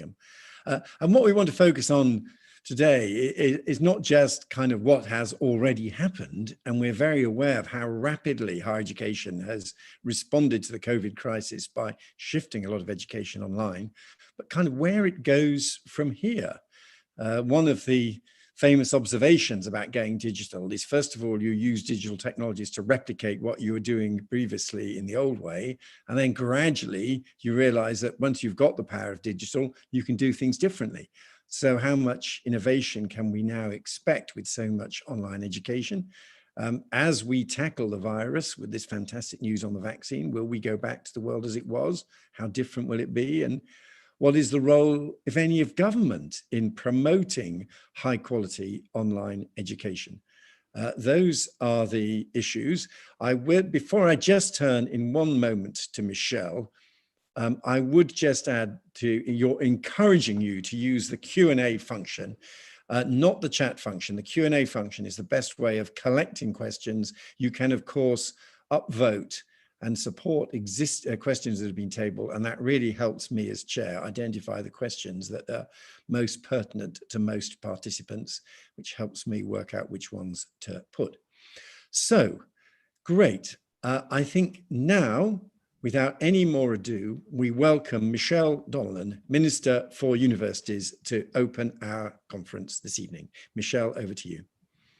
And what we want to focus on today is not just kind of what has already happened, and we're very aware of how rapidly higher education has responded to the COVID crisis by shifting a lot of education online, but kind of where it goes from here. One of the famous observations about going digital is, first of all, you use digital technologies to replicate what you were doing previously in the old way. And then gradually you realize that once you've got the power of digital, you can do things differently. So how much innovation can we now expect with so much online education? As we tackle the virus with this fantastic news on the vaccine, will we go back to the world as it was? How different will it be? And what is the role, if any, of government in promoting high quality online education? Those are the issues. Before I just turn in one moment to Michelle, I would just add to encouraging you to use the Q&A function, not the chat function. The Q&A function is the best way of collecting questions. You can, of course, upvote and support questions that have been tabled, and that really helps me as chair identify the questions that are most pertinent to most participants, which helps me work out which ones to put. So, great. I think now, without any more ado, we welcome Michelle Donnellan, Minister for Universities, to open our conference this evening. Michelle, over to you.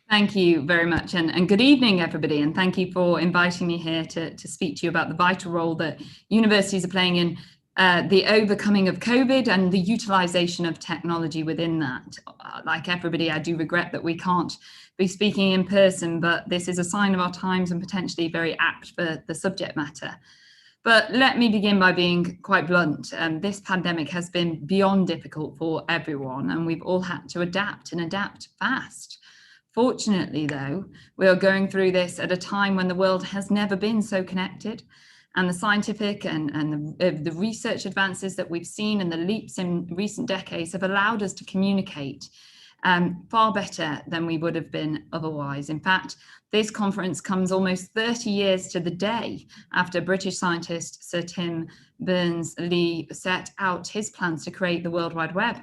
Thank you very much, and good evening, everybody, and thank you for inviting me here to speak to you about the vital role that universities are playing in the overcoming of COVID and the utilisation of technology within that. Like everybody, I do regret that we can't be speaking in person, but this is a sign of our times and potentially very apt for the subject matter. But let me begin by being quite blunt. This pandemic has been beyond difficult for everyone, and we've all had to adapt and adapt fast. Fortunately, though, we are going through this at a time when the world has never been so connected, and the scientific and the research advances that we've seen and the leaps in recent decades have allowed us to communicate far better than we would have been otherwise. In fact, this conference comes almost 30 years to the day after British scientist Sir Tim Berners-Lee set out his plans to create the World Wide Web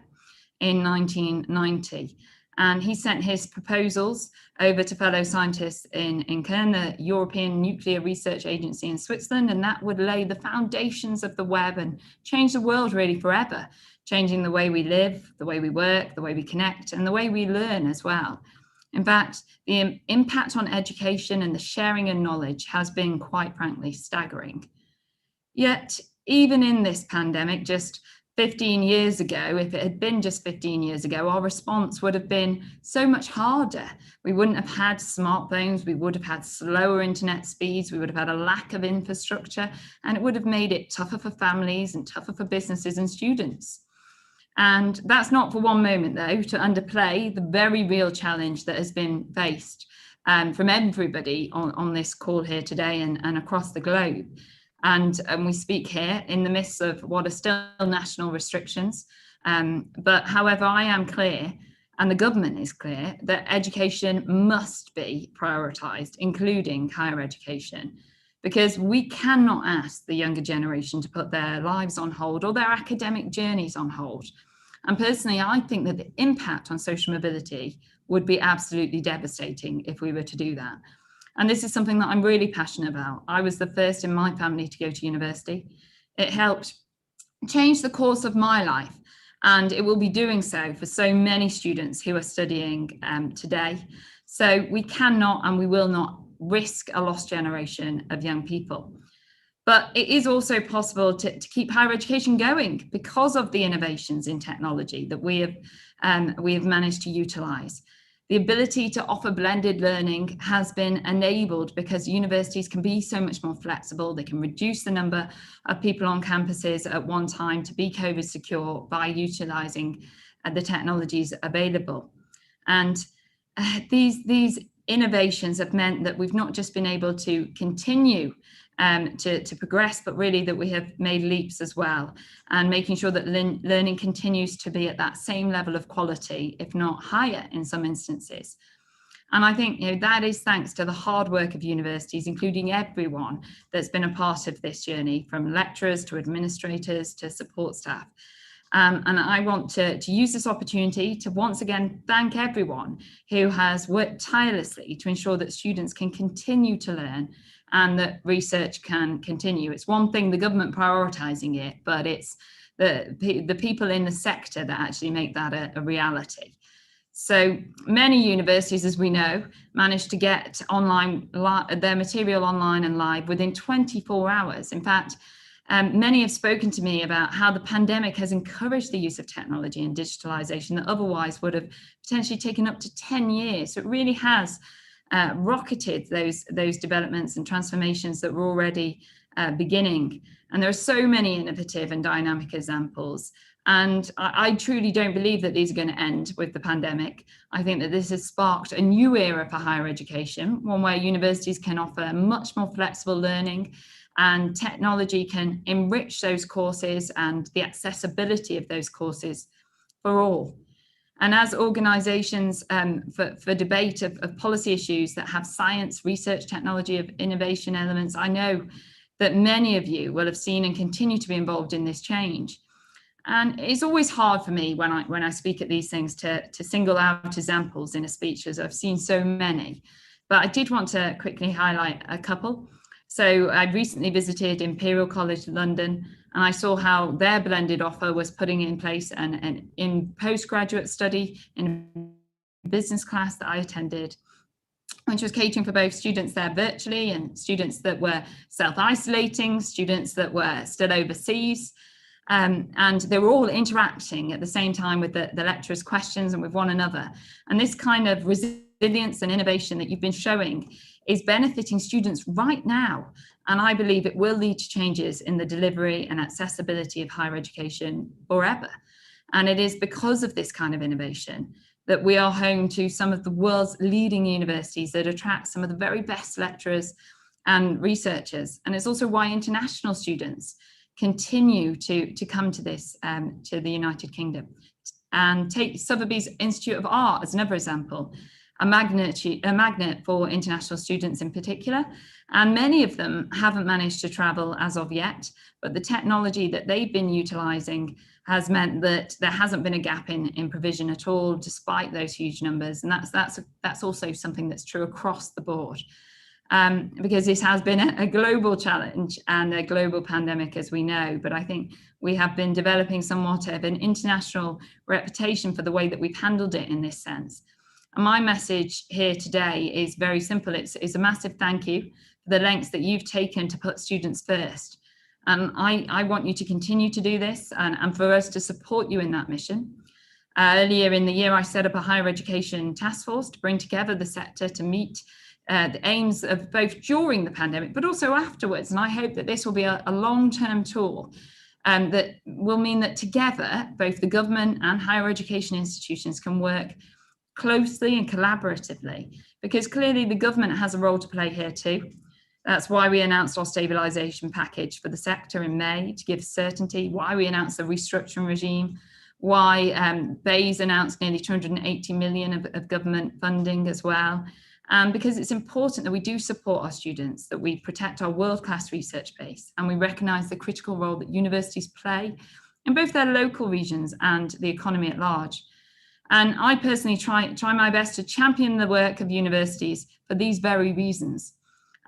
in 1990. And he sent his proposals over to fellow scientists in Kern, the European Nuclear Research Agency in Switzerland, and that would lay the foundations of the web and change the world really forever, changing the way we live, the way we work, the way we connect, and the way we learn as well. In fact, the impact on education and the sharing of knowledge has been, quite frankly, staggering. Yet, even in this pandemic, just 15 years ago, if it had been just 15 years ago, our response would have been so much harder. We wouldn't have had smartphones, we would have had slower internet speeds, we would have had a lack of infrastructure, and it would have made it tougher for families and tougher for businesses and students. And that's not for one moment, though, to underplay the very real challenge that has been faced from everybody on this call here today and across the globe. And we speak here in the midst of what are still national restrictions. But however, I am clear, and the government is clear, that education must be prioritised, including higher education, because we cannot ask the younger generation to put their lives on hold or their academic journeys on hold. And personally, I think that the impact on social mobility would be absolutely devastating if we were to do that. And this is something that I'm really passionate about. I was the first in my family to go to university. It helped change the course of my life, and it will be doing so for so many students who are studying today. So we cannot and we will not risk a lost generation of young people. But it is also possible to keep higher education going because of the innovations in technology that we have managed to utilise. The ability to offer blended learning has been enabled because universities can be so much more flexible. They can reduce the number of people on campuses at one time to be COVID secure by utilising the technologies available. And these innovations have meant that we've not just been able to continue to progress, but really that we have made leaps as well, and making sure that learning continues to be at that same level of quality, if not higher in some instances. And I think that is thanks to the hard work of universities, including everyone that's been a part of this journey, from lecturers to administrators to support staff. And I want to use this opportunity to once again thank everyone who has worked tirelessly to ensure that students can continue to learn and that research can continue. It's one thing the government prioritising it, but it's the people in the sector that actually make that a reality. So many universities, as we know, managed to get their material online and live within 24 hours. In fact, many have spoken to me about how the pandemic has encouraged the use of technology and digitalisation that otherwise would have potentially taken up to 10 years. So it really has rocketed those developments and transformations that were already beginning. And there are so many innovative and dynamic examples. And I truly don't believe that these are going to end with the pandemic. I think that this has sparked a new era for higher education, one where universities can offer much more flexible learning and technology can enrich those courses and the accessibility of those courses for all. And as organisations for debate of policy issues that have science, research, technology, of innovation elements, I know that many of you will have seen and continue to be involved in this change. And it's always hard for me when I speak at these things to single out examples in a speech, as I've seen so many. But I did want to quickly highlight a couple. So I recently visited Imperial College London, and I saw how their blended offer was putting in place an in postgraduate study in a business class that I attended, which was catering for both students there virtually and students that were self-isolating, students that were still overseas. And they were all interacting at the same time with the lecturers' questions and with one another. And this kind of resilience and innovation that you've been showing is benefiting students right now. And I believe it will lead to changes in the delivery and accessibility of higher education forever. And it is because of this kind of innovation that we are home to some of the world's leading universities that attract some of the very best lecturers and researchers. And it's also why international students continue to come to this, to the United Kingdom. And take Sotheby's Institute of Art as another example, a magnet for international students in particular. And many of them haven't managed to travel as of yet, but the technology that they've been utilising has meant that there hasn't been a gap in provision at all, despite those huge numbers. And that's also something that's true across the board. Because this has been a global challenge and a global pandemic, as we know, but I think we have been developing somewhat of an international reputation for the way that we've handled it in this sense. And my message here today is very simple. It's a massive thank you for the lengths that you've taken to put students first. And I want you to continue to do this and for us to support you in that mission. Earlier in the year, I set up a higher education task force to bring together the sector to meet the aims of both during the pandemic, but also afterwards. And I hope that this will be a long-term tool that will mean that together, both the government and higher education institutions can work closely and collaboratively, because clearly the government has a role to play here too. That's why we announced our stabilisation package for the sector in May to give certainty, why we announced the restructuring regime, why BEIS announced nearly 280 million of government funding as well. Because it's important that we do support our students, that we protect our world-class research base, and we recognise the critical role that universities play in both their local regions and the economy at large. And I personally try my best to champion the work of universities for these very reasons.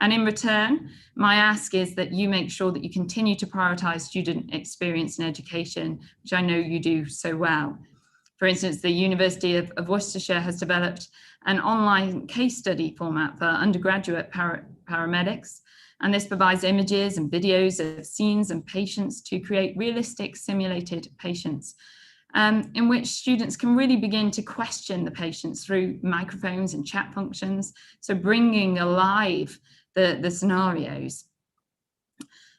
And in return, my ask is that you make sure that you continue to prioritise student experience and education, which I know you do so well. For instance, the University of Worcestershire has developed an online case study format for undergraduate paramedics. And this provides images and videos of scenes and patients to create realistic simulated patients, in which students can really begin to question the patients through microphones and chat functions. So bringing alive the scenarios.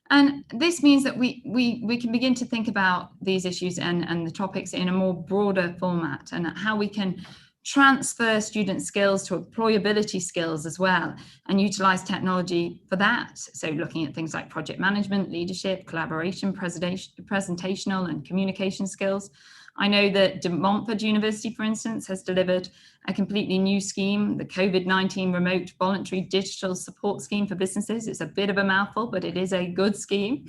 And this means that we can begin to think about these issues and the topics in a more broader format, and how we can transfer student skills to employability skills as well, and utilize technology for that. So looking at things like project management, leadership, collaboration, presentational and communication skills. I know that De Montfort University, for instance, has delivered a completely new scheme, the COVID-19 Remote Voluntary Digital Support Scheme for Businesses. It's a bit of a mouthful, but it is a good scheme,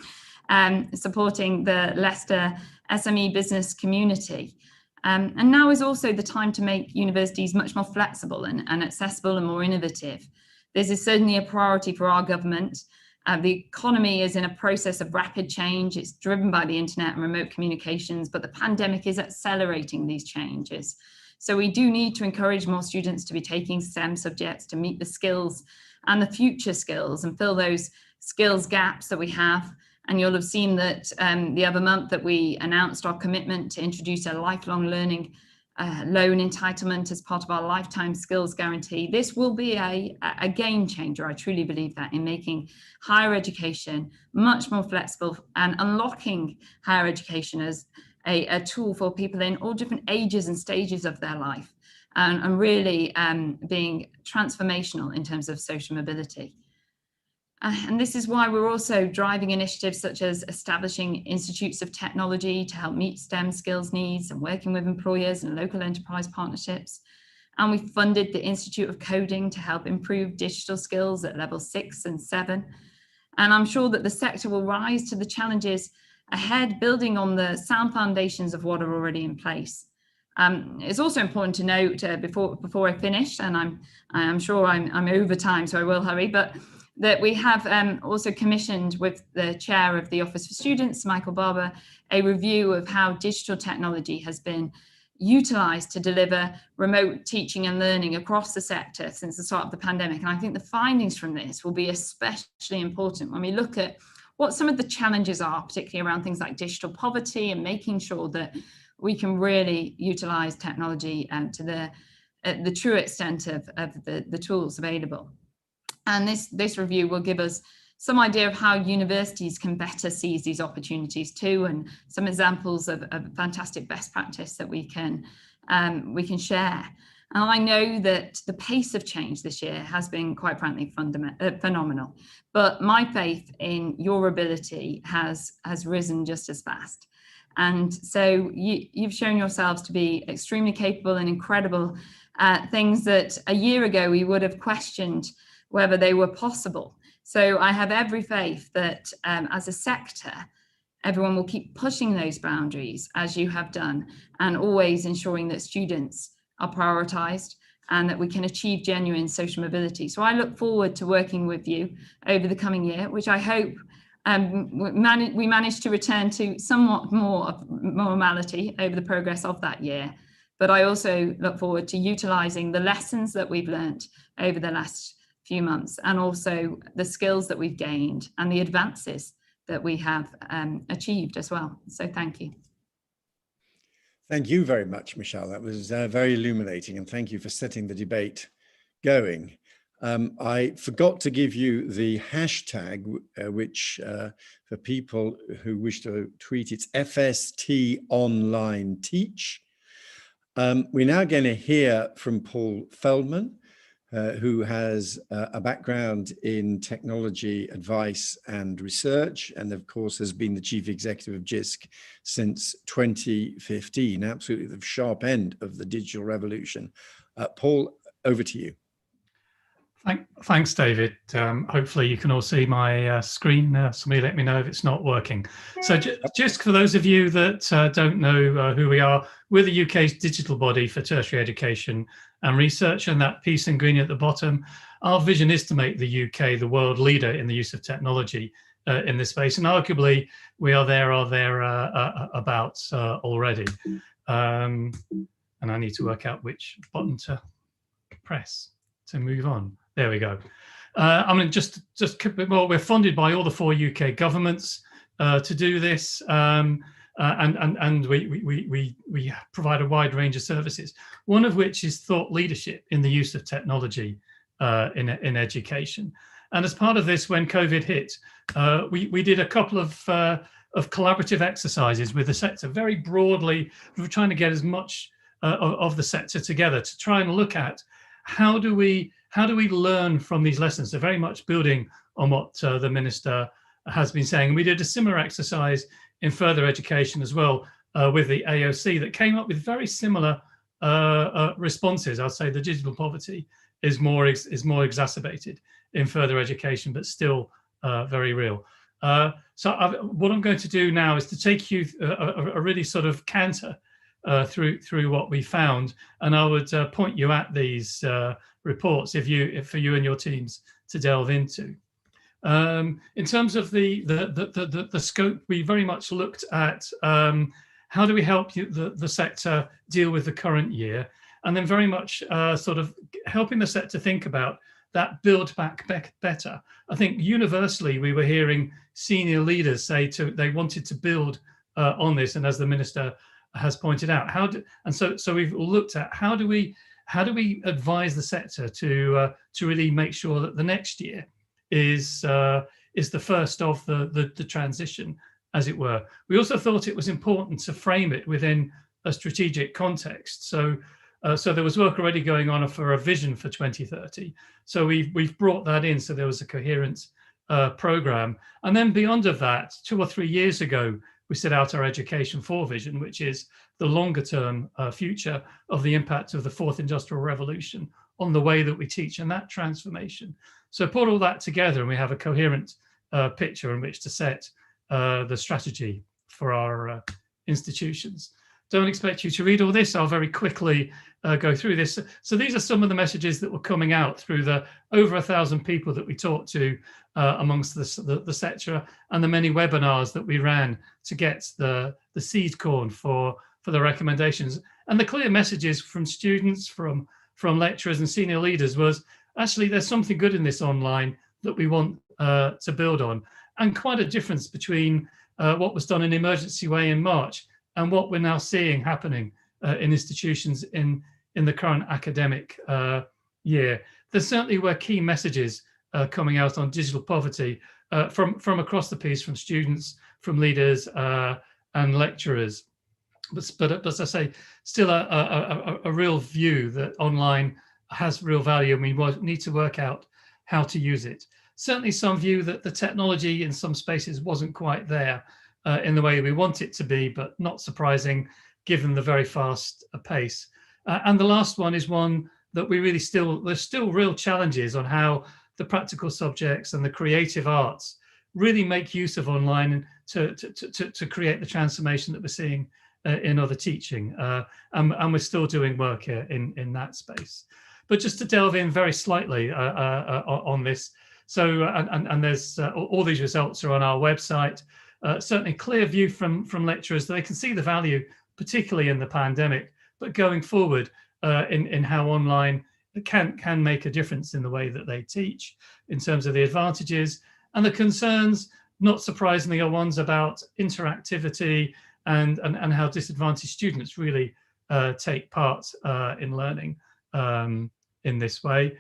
supporting the Leicester SME business community. And now is also the time to make universities much more flexible and accessible and more innovative. This is certainly a priority for our government. The economy is in a process of rapid change. It's driven by the internet and remote communications, but the pandemic is accelerating these changes. So we do need to encourage more students to be taking STEM subjects to meet the skills and the future skills and fill those skills gaps that we have. And you'll have seen that the other month that we announced our commitment to introduce a lifelong learning loan entitlement as part of our lifetime skills guarantee. This will be a game changer. I truly believe that, in making higher education much more flexible and unlocking higher education as a tool for people in all different ages and stages of their life, and really being transformational in terms of social mobility. And this is why we're also driving initiatives such as establishing institutes of technology to help meet STEM skills needs and working with employers and local enterprise partnerships. And we funded the Institute of Coding to help improve digital skills at level 6 and 7. And I'm sure that the sector will rise to the challenges ahead, building on the sound foundations of what are already in place. It's also important to note before I finish, and I'm sure I'm over time, so I will hurry, but that we have also commissioned with the chair of the Office for Students, Michael Barber, a review of how digital technology has been utilised to deliver remote teaching and learning across the sector since the start of the pandemic. And I think the findings from this will be especially important when we look at what some of the challenges are, particularly around things like digital poverty and making sure that we can really utilise technology to the true extent of the tools available. And this review will give us some idea of how universities can better seize these opportunities too, and some examples of fantastic best practice that we can share. And I know that the pace of change this year has been, quite frankly, phenomenal. But my faith in your ability has risen just as fast. And so you've shown yourselves to be extremely capable and incredible at things that a year ago we would have questioned whether they were possible. So I have every faith that as a sector, everyone will keep pushing those boundaries as you have done, and always ensuring that students are prioritised and that we can achieve genuine social mobility. So I look forward to working with you over the coming year, which I hope we manage to return to somewhat more of normality over the progress of that year. But I also look forward to utilising the lessons that we've learnt over the last few months, and also the skills that we've gained and the advances that we have achieved as well. So thank you. Thank you very much, Michelle. That was very illuminating, and thank you for setting the debate going. I forgot to give you the hashtag, which for people who wish to tweet, it's FST Online Teach. We're now going to hear from Paul Feldman, who has a background in technology advice and research, and of course has been the chief executive of JISC since 2015, absolutely the sharp end of the digital revolution. Paul, over to you. Thanks, David. Hopefully you can all see my screen. Somebody let me know if it's not working. So just for those of you that don't know who we are, we're the UK's digital body for tertiary education and research, and that piece in green at the bottom. Our vision is to make the UK the world leader in the use of technology in this space, and arguably we are thereabouts already. And I need to work out which button to press to move on. There we go. I mean, just well, we're funded by all the 4 UK governments to do this, and we provide a wide range of services. One of which is thought leadership in the use of technology in education. And as part of this, when COVID hit, we did a couple of collaborative exercises with the sector. Very broadly, we were trying to get as much of the sector together to try and look at how do we learn from these lessons? So very much building on what the Minister has been saying. We did a similar exercise in further education as well with the AOC that came up with very similar responses. I'd say the digital poverty is more exacerbated in further education, but still very real. What I'm going to do now is to take you a really sort of canter through what we found, and I would point you at these reports for you and your teams to delve into. In terms of the scope, we very much looked at how do we help the sector deal with the current year, and then very much sort of helping the sector think about that build back better. I think universally we were hearing senior leaders say they wanted to build on this, and as the Minister has pointed out, so we've looked at how do we advise the sector to really make sure that the next year is the first of the transition, as it were. We also thought it was important to frame it within a strategic context. So there was work already going on for a vision for 2030. So we've brought that in, so there was a coherent program. And then beyond of that, 2 or 3 years ago, we set out our Education 4 vision, which is the longer term future of the impact of the 4th Industrial Revolution on the way that we teach and that transformation. So put all that together and we have a coherent picture in which to set the strategy for our institutions. Don't expect you to read all this. I'll very quickly go through this. So these are some of the messages that were coming out through the over 1,000 people that we talked to amongst the sector, and the many webinars that we ran to get the seed corn for the recommendations. And the clear messages from students, from lecturers and senior leaders was, actually, there's something good in this online that we want to build on, and quite a difference between what was done in an emergency way in March and what we're now seeing happening in institutions in the current academic year. There certainly were key messages coming out on digital poverty from across the piece, from students, from leaders and lecturers. But as I say, still a real view that online has real value, and we need to work out how to use it. Certainly some view that the technology in some spaces wasn't quite there in the way we want it to be, but not surprising given the very fast pace. And the last one is one that we really there's still real challenges on how the practical subjects and the creative arts really make use of online to create the transformation that we're seeing in other teaching. And we're still doing work here in that space. But just to delve in very slightly on this, so and there's all these results are on our website. Certainly clear view from lecturers that they can see the value, particularly in the pandemic, but going forward in how online can make a difference in the way that they teach, in terms of the advantages. And the concerns, not surprisingly, are ones about interactivity and how disadvantaged students really take part in learning in this way.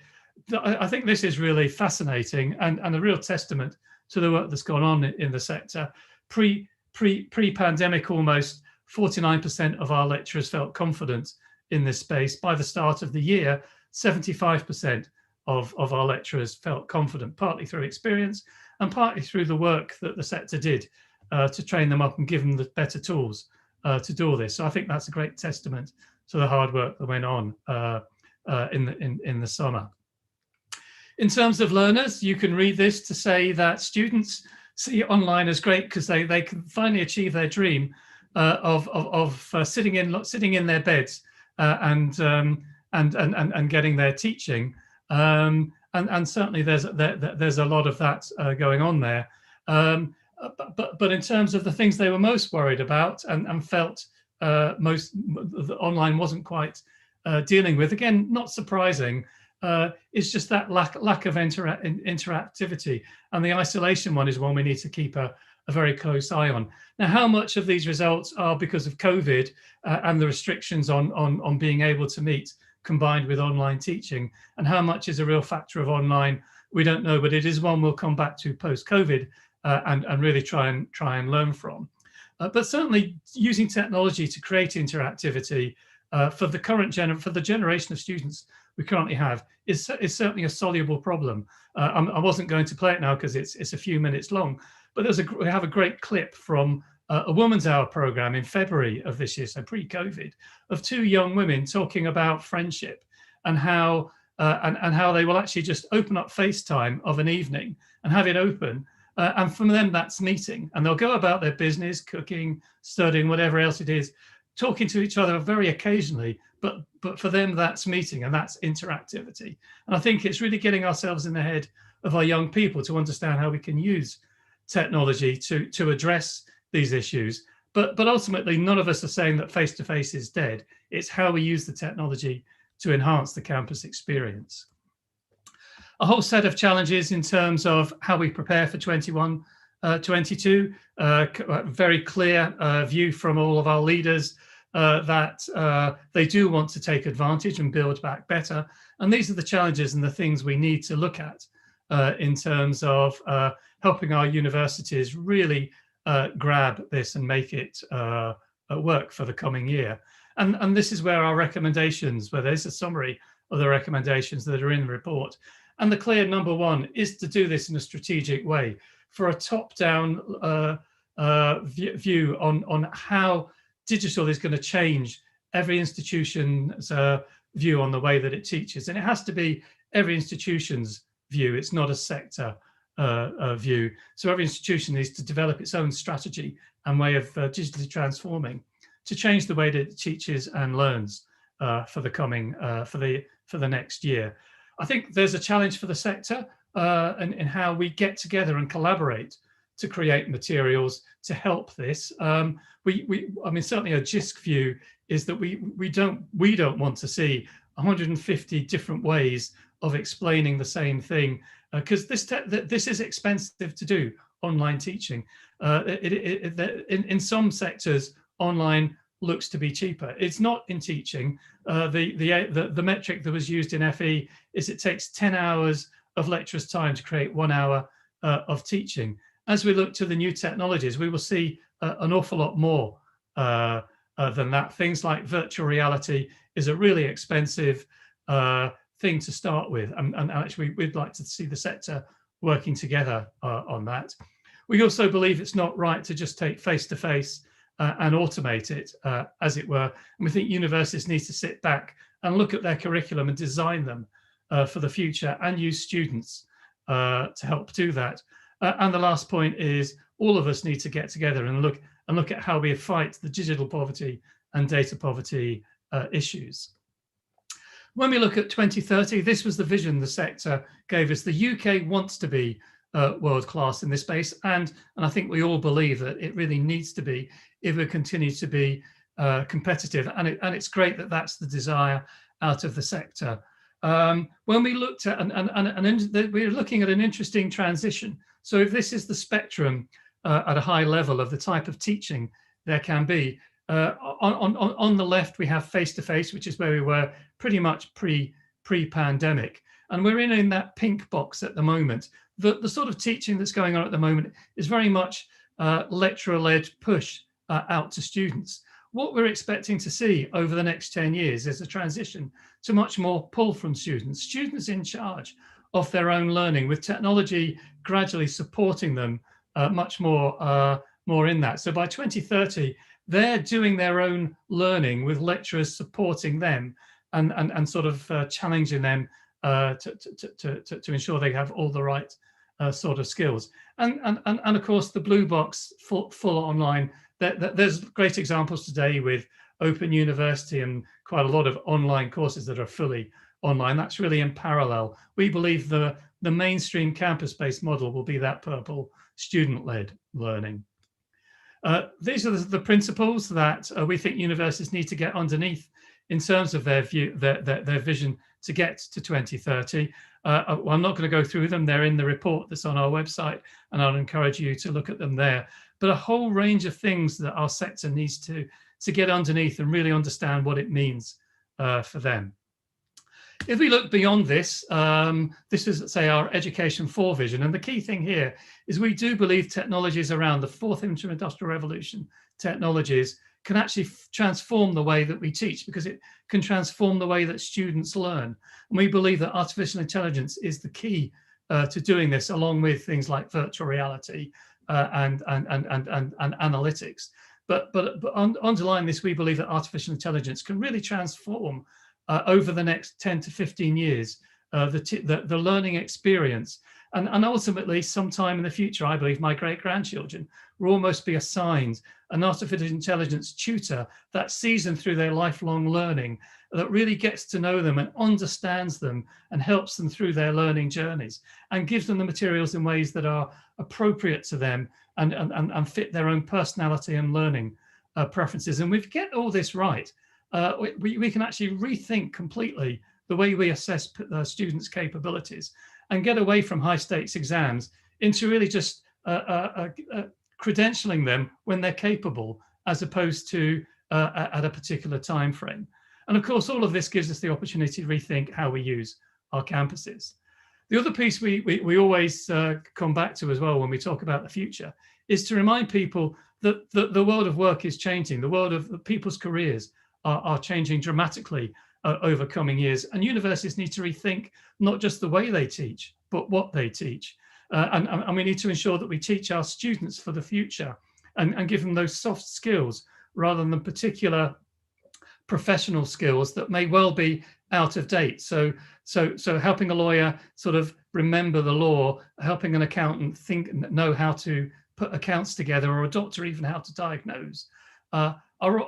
I think this is really fascinating and a real testament to the work that's gone on in the sector. Pre-pandemic, almost 49% of our lecturers felt confident in this space. By the start of the year, 75% of our lecturers felt confident, partly through experience and partly through the work that the sector did to train them up and give them the better tools to do all this. So I think that's a great testament to the hard work that went on in the summer. In terms of learners, you can read this to say that students see online as great because they can finally achieve their dream of sitting in their beds and getting their teaching, and certainly there's a lot of that going on there. But in terms of the things they were most worried about and felt most the online wasn't quite dealing with, again, not surprising. It's just that lack of interactivity, and the isolation one is one we need to keep a very close eye on. Now, how much of these results are because of COVID and the restrictions on being able to meet, combined with online teaching, and how much is a real factor of online, we don't know, but it is one we'll come back to post-COVID and really try and learn from. But certainly using technology to create interactivity for the generation of students we currently have is certainly a soluble problem. I wasn't going to play it now because it's a few minutes long, but we have a great clip from a Woman's Hour program in February of this year, so pre-COVID, of 2 young women talking about friendship and how they will actually just open up FaceTime of an evening and have it open And for them, that's meeting. And they'll go about their business, cooking, studying, whatever else it is, talking to each other very occasionally. But for them, that's meeting, and that's interactivity. And I think it's really getting ourselves in the head of our young people to understand how we can use technology to address these issues. But ultimately, none of us are saying that face-to-face is dead. It's how we use the technology to enhance the campus experience. A whole set of challenges in terms of how we prepare for 21, 22. Very clear view from all of our leaders that they do want to take advantage and build back better. And these are the challenges and the things we need to look at in terms of helping our universities really grab this and make it work for the coming year. And this is where our recommendations, where there's a summary of the recommendations that are in the report. And the clear number one is to do this in a strategic way for a top-down view on how digital is going to change every institution's view on the way that it teaches. And it has to be every institution's view. It's not a sector view. So every institution needs to develop its own strategy and way of digitally transforming to change the way that it teaches and learns for the coming for the next year. I think there's a challenge for the sector in how we get together and collaborate to create materials to help this. I mean, certainly a JISC view is that we don't want to see 150 different ways of explaining the same thing, because this is expensive to do, online teaching. In some sectors, online looks to be cheaper. It's not in teaching. The metric that was used in FE is it takes 10 hours of lecturers' time to create 1 hour of teaching. As we look to the new technologies, we will see an awful lot more than that. Things like virtual reality is a really expensive thing to start with. And actually, we'd like to see the sector working together on that. We also believe it's not right to just take face-to-face and automate it, as it were. And we think universities need to sit back and look at their curriculum and design them for the future and use students to help do that. And the last point is all of us need to get together and look at how we fight the digital poverty and data poverty issues. When we look at 2030, this was the vision the sector gave us. The UK wants to be world-class in this space, and I think we all believe that it really needs to be if we continue to be competitive. And it's great that that's the desire out of the sector. When we looked at, we're looking at an interesting transition. So if this is the spectrum at a high level of the type of teaching there can be, on the left we have face-to-face, which is where we were pretty much pre-pandemic. And we're in that pink box at the moment. The sort of teaching that's going on at the moment is very much lecturer-led push out to students. What we're expecting to see over the next 10 years is a transition to much more pull from students in charge of their own learning, with technology gradually supporting them much more in that. So by 2030, they're doing their own learning with lecturers supporting them and sort of challenging them to ensure they have all the right sort of skills. And of course, the blue box full online. There's great examples today with Open University and quite a lot of online courses that are fully online. That's really in parallel. We believe the mainstream campus-based model will be that purple student-led learning. These are the principles that we think universities need to get underneath in terms of their view, their vision to get to 2030. I'm not going to go through them. They're in the report that's on our website, and I'll encourage you to look at them there. But a whole range of things that our sector needs to get underneath and really understand what it means for them. If we look beyond this, this is, say, our Education 4 vision. And the key thing here is we do believe technologies around the fourth industrial revolution technologies can actually transform the way that we teach, because it can transform the way that students learn. And we believe that artificial intelligence is the key to doing this, along with things like virtual reality and analytics. But underlying this, we believe that artificial intelligence can really transform over the next 10 to 15 years the learning experience. And ultimately, sometime in the future, I believe my great-grandchildren will almost be assigned an artificial intelligence tutor that sees them through their lifelong learning, that really gets to know them and understands them and helps them through their learning journeys and gives them the materials in ways that are appropriate to them and fit their own personality and learning preferences. And if we get all this right, we can actually rethink completely the way we assess students' capabilities and get away from high stakes exams into really just credentialing them when they're capable, as opposed to at a particular time frame. And of course, all of this gives us the opportunity to rethink how we use our campuses. The other piece we always come back to as well when we talk about the future is to remind people that the world of work is changing. The world of people's careers are changing dramatically over coming years, and universities need to rethink not just the way they teach, but what they teach. And we need to ensure that we teach our students for the future and give them those soft skills rather than particular professional skills that may well be out of date. So helping a lawyer sort of remember the law, helping an accountant know how to put accounts together, or a doctor even how to diagnose, are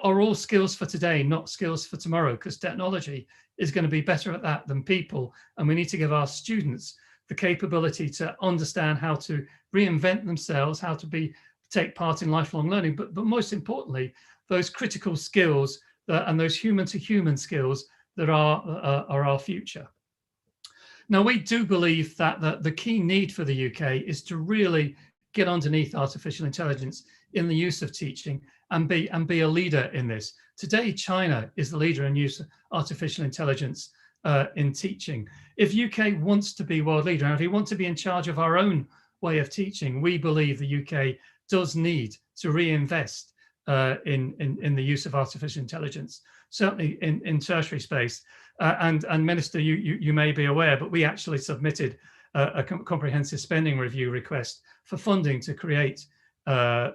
all skills for today, not skills for tomorrow, because technology is going to be better at that than people. And we need to give our students the capability to understand how to reinvent themselves, how to take part in lifelong learning, but most importantly, those critical skills and those human-to-human skills that are our future. Now, we do believe that the key need for the UK is to really get underneath artificial intelligence in the use of teaching and be a leader in this. Today, China is the leader in use of artificial intelligence in teaching. If UK wants to be world leader, and if we want to be in charge of our own way of teaching, we believe the UK does need to reinvest in the use of artificial intelligence, certainly in tertiary space. And Minister, you may be aware, but we actually submitted a comprehensive spending review request for funding to create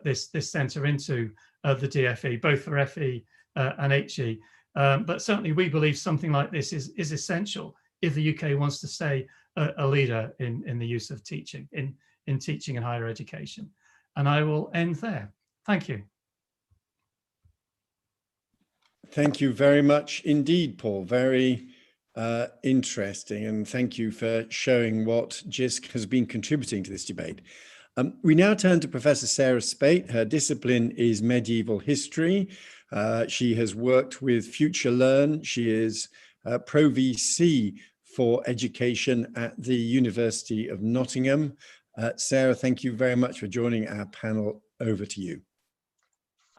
this centre into the DFE, both for FE and HE. But certainly we believe something like this is essential if the UK wants to stay a leader in the use of teaching, in teaching and higher education. And I will end there. Thank you. Thank you very much indeed, Paul. Very interesting. And thank you for showing what JISC has been contributing to this debate. We now turn to Professor Sarah Spate. Her discipline is medieval history. She has worked with Future Learn. She is Pro VC for education at the University of Nottingham. Sarah, thank you very much for joining our panel. Over to you.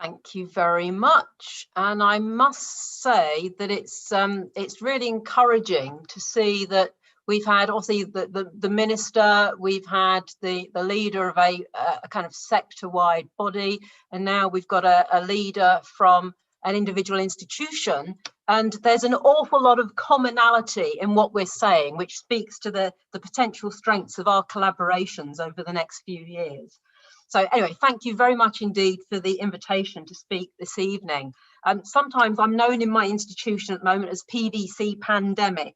Thank you very much. And I must say that it's really encouraging to see that we've had obviously the minister, we've had the leader of a kind of sector-wide body, and now we've got a leader from an individual institution. And there's an awful lot of commonality in what we're saying, which speaks to the potential strengths of our collaborations over the next few years. So anyway, thank you very much indeed for the invitation to speak this evening. Sometimes I'm known in my institution at the moment as PVC Pandemic.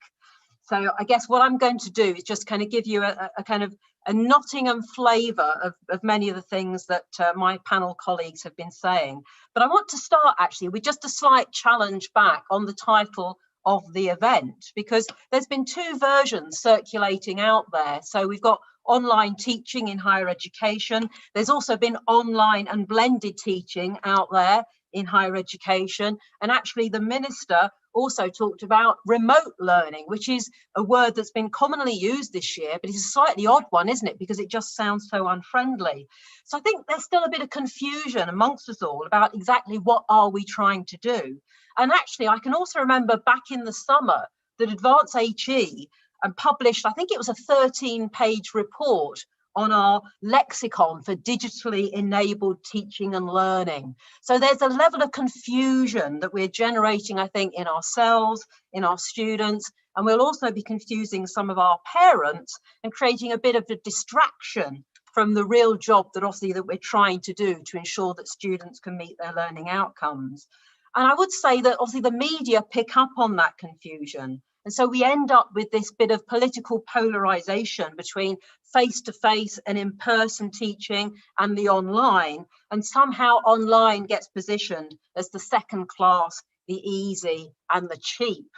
So I guess what I'm going to do is just kind of give you a kind of a Nottingham flavour of many of the things that my panel colleagues have been saying. But I want to start actually with just a slight challenge back on the title of the event, because there's been two versions circulating out there. So we've got online teaching in higher education. There's also been online and blended teaching out there in higher education. And actually the minister also talked about remote learning, which is a word that's been commonly used this year, but it's a slightly odd one, isn't it? Because it just sounds so unfriendly. So I think there's still a bit of confusion amongst us all about exactly what are we trying to do. And actually, I can also remember back in the summer that Advance HE published, I think it was a 13-page report on our lexicon for digitally enabled teaching and learning. So there's a level of confusion that we're generating, I think, in ourselves, in our students, and we'll also be confusing some of our parents and creating a bit of a distraction from the real job that obviously that we're trying to do to ensure that students can meet their learning outcomes. And I would say that obviously the media pick up on that confusion. And so we end up with this bit of political polarization between face-to-face and in-person teaching and the online. And somehow online gets positioned as the second class, the easy and the cheap.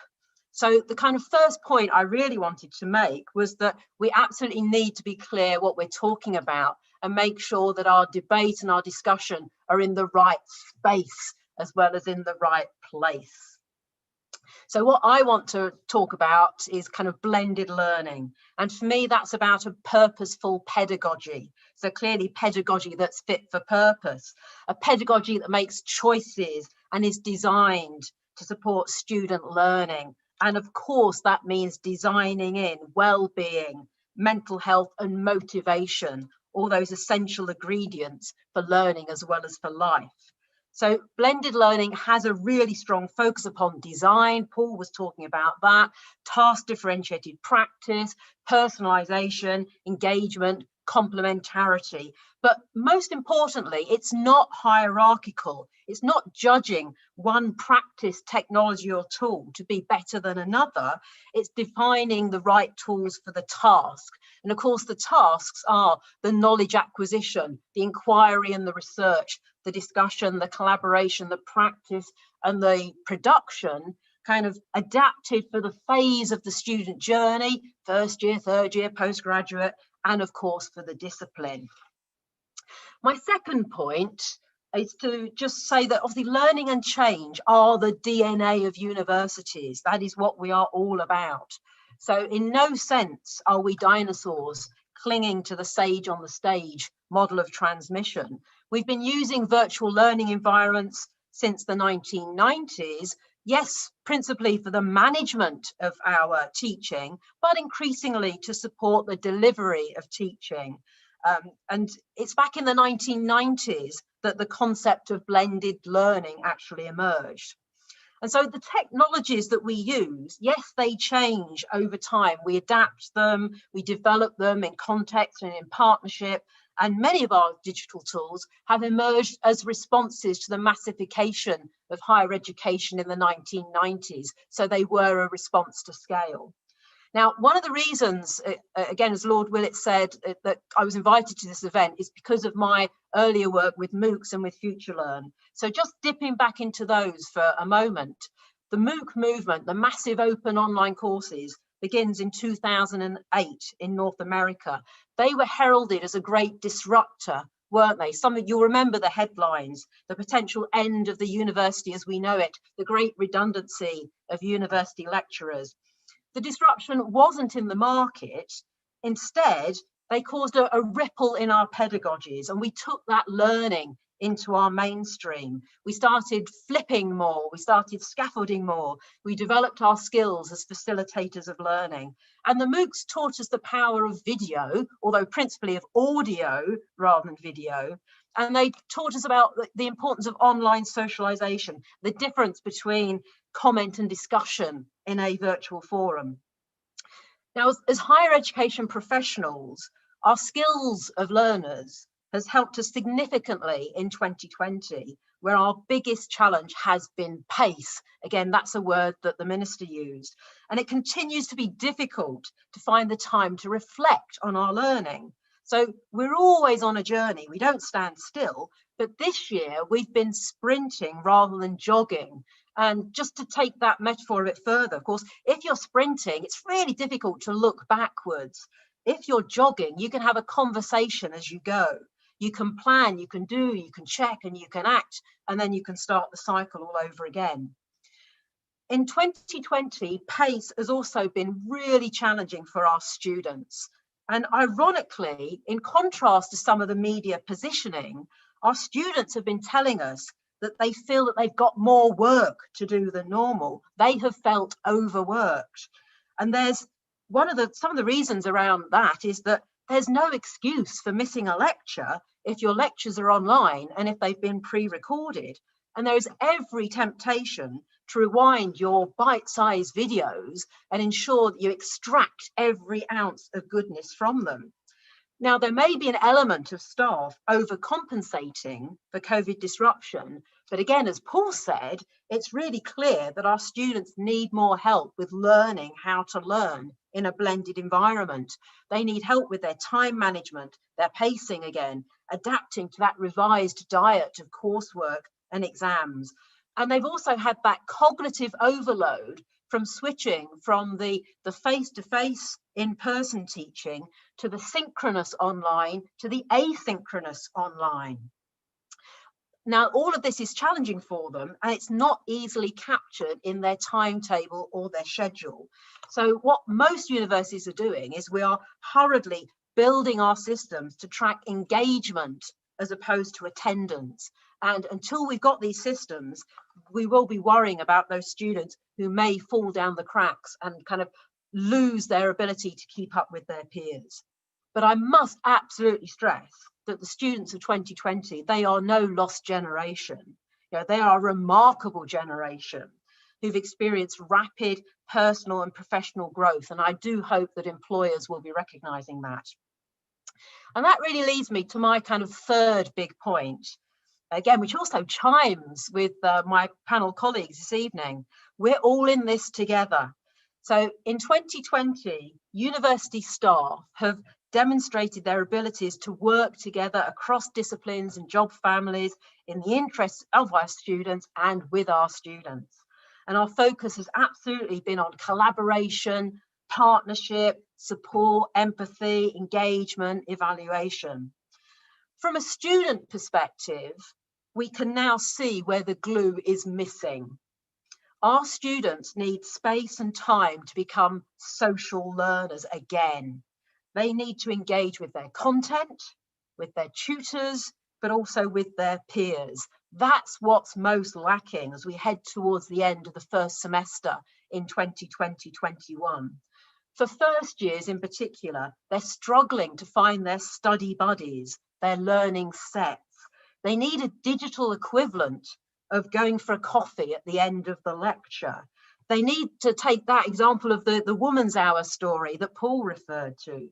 So the kind of first point I really wanted to make was that we absolutely need to be clear what we're talking about and make sure that our debate and our discussion are in the right space as well as in the right place. So what I want to talk about is kind of blended learning. And for me, that's about a purposeful pedagogy. So clearly pedagogy that's fit for purpose, a pedagogy that makes choices and is designed to support student learning. And of course, that means designing in well-being, mental health and motivation, all those essential ingredients for learning as well as for life. So blended learning has a really strong focus upon design. Paul was talking about that, task differentiated practice, personalization, engagement, complementarity. But most importantly, it's not hierarchical. It's not judging one practice, technology or tool to be better than another. It's defining the right tools for the task. And of course, the tasks are the knowledge acquisition, the inquiry and the research, the discussion, the collaboration, the practice and the production, kind of adapted for the phase of the student journey, first year, third year, postgraduate, and of course for the discipline. My second point is to just say that obviously learning and change are the DNA of universities. That is what we are all about. So in no sense are we dinosaurs clinging to the sage on the stage model of transmission. We've been using virtual learning environments since the 1990s, yes, principally for the management of our teaching, but increasingly to support the delivery of teaching. And it's back in the 1990s that the concept of blended learning actually emerged. And so the technologies that we use, yes, they change over time. We adapt them, we develop them in context and in partnership. And many of our digital tools have emerged as responses to the massification of higher education in the 1990s. So they were a response to scale. Now, one of the reasons, again, as Lord Willett said, that I was invited to this event is because of my earlier work with MOOCs and with FutureLearn. So just dipping back into those for a moment, the MOOC movement, the massive open online courses, begins in 2008 in North America. They were heralded as a great disruptor, weren't they? Some of you'll remember the headlines, the potential end of the university as we know it, the great redundancy of university lecturers. The disruption wasn't in the market. Instead, they caused a ripple in our pedagogies, and we took that learning into our mainstream. We started flipping more, we started scaffolding more, we developed our skills as facilitators of learning. And the MOOCs taught us the power of video, although principally of audio rather than video. And they taught us about the importance of online socialization, the difference between comment and discussion in a virtual forum. Now, as higher education professionals, our skills of learners has helped us significantly in 2020, where our biggest challenge has been pace. Again, that's a word that the minister used. And it continues to be difficult to find the time to reflect on our learning. So we're always on a journey, we don't stand still, but this year we've been sprinting rather than jogging. And just to take that metaphor a bit further, of course, if you're sprinting, it's really difficult to look backwards. If you're jogging, you can have a conversation as you go. You can plan, you can do, you can check, and you can act, and then you can start the cycle all over again. In 2020, pace has also been really challenging for our students. And ironically, in contrast to some of the media positioning, our students have been telling us that they feel that they've got more work to do than normal. They have felt overworked. And there's some of the reasons around that is that there's no excuse for missing a lecture if your lectures are online and if they've been pre-recorded. And there is every temptation to rewind your bite-sized videos and ensure that you extract every ounce of goodness from them. Now, there may be an element of staff overcompensating for COVID disruption, but again, as Paul said, it's really clear that our students need more help with learning how to learn in a blended environment. They need help with their time management, their pacing again, adapting to that revised diet of coursework and exams. And they've also had that cognitive overload from switching from the face-to-face in-person teaching to the synchronous online to the asynchronous online. Now, all of this is challenging for them, and it's not easily captured in their timetable or their schedule. So what most universities are doing is we are hurriedly building our systems to track engagement as opposed to attendance. And until we've got these systems, we will be worrying about those students who may fall down the cracks and kind of lose their ability to keep up with their peers. But I must absolutely stress that the students of 2020, they are no lost generation. You know, they are a remarkable generation who've experienced rapid personal and professional growth. And I do hope that employers will be recognizing that. And that really leads me to my kind of third big point, again, which also chimes with my panel colleagues this evening. We're all in this together. So in 2020, university staff have demonstrated their abilities to work together across disciplines and job families in the interests of our students and with our students. And our focus has absolutely been on collaboration, partnership, support, empathy, engagement, evaluation. From a student perspective, we can now see where the glue is missing. Our students need space and time to become social learners again. They need to engage with their content, with their tutors, but also with their peers. That's what's most lacking as we head towards the end of the first semester in 2020-21. For first years in particular, they're struggling to find their study buddies, their learning sets. They need a digital equivalent of going for a coffee at the end of the lecture. They need to take that example of the woman's hour story that Paul referred to.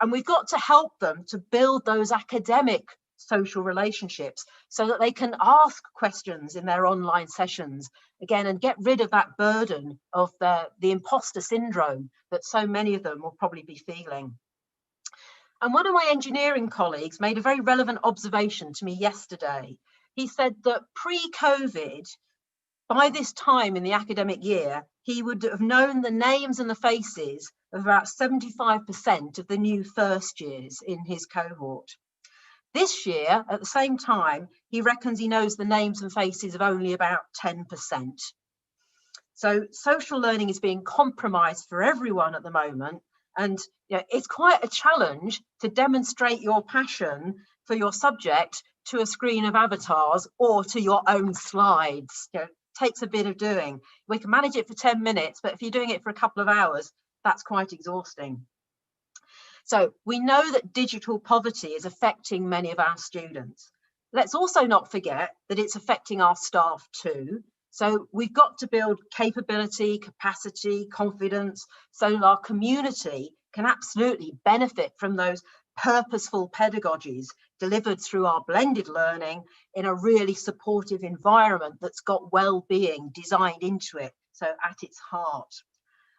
And we've got to help them to build those academic social relationships so that they can ask questions in their online sessions again and get rid of that burden of the imposter syndrome that so many of them will probably be feeling. And one of my engineering colleagues made a very relevant observation to me yesterday. He said that pre-COVID, by this time in the academic year, he would have known the names and the faces of about 75% of the new first years in his cohort. This year, at the same time, he reckons he knows the names and faces of only about 10%. So social learning is being compromised for everyone at the moment. And you know, it's quite a challenge to demonstrate your passion for your subject to a screen of avatars or to your own slides. You know, it takes a bit of doing. We can manage it for 10 minutes, but if you're doing it for a couple of hours, that's quite exhausting. So we know that digital poverty is affecting many of our students. Let's also not forget that it's affecting our staff too. So we've got to build capability, capacity, confidence, so that our community can absolutely benefit from those purposeful pedagogies delivered through our blended learning in a really supportive environment that's got well-being designed into it, so at its heart.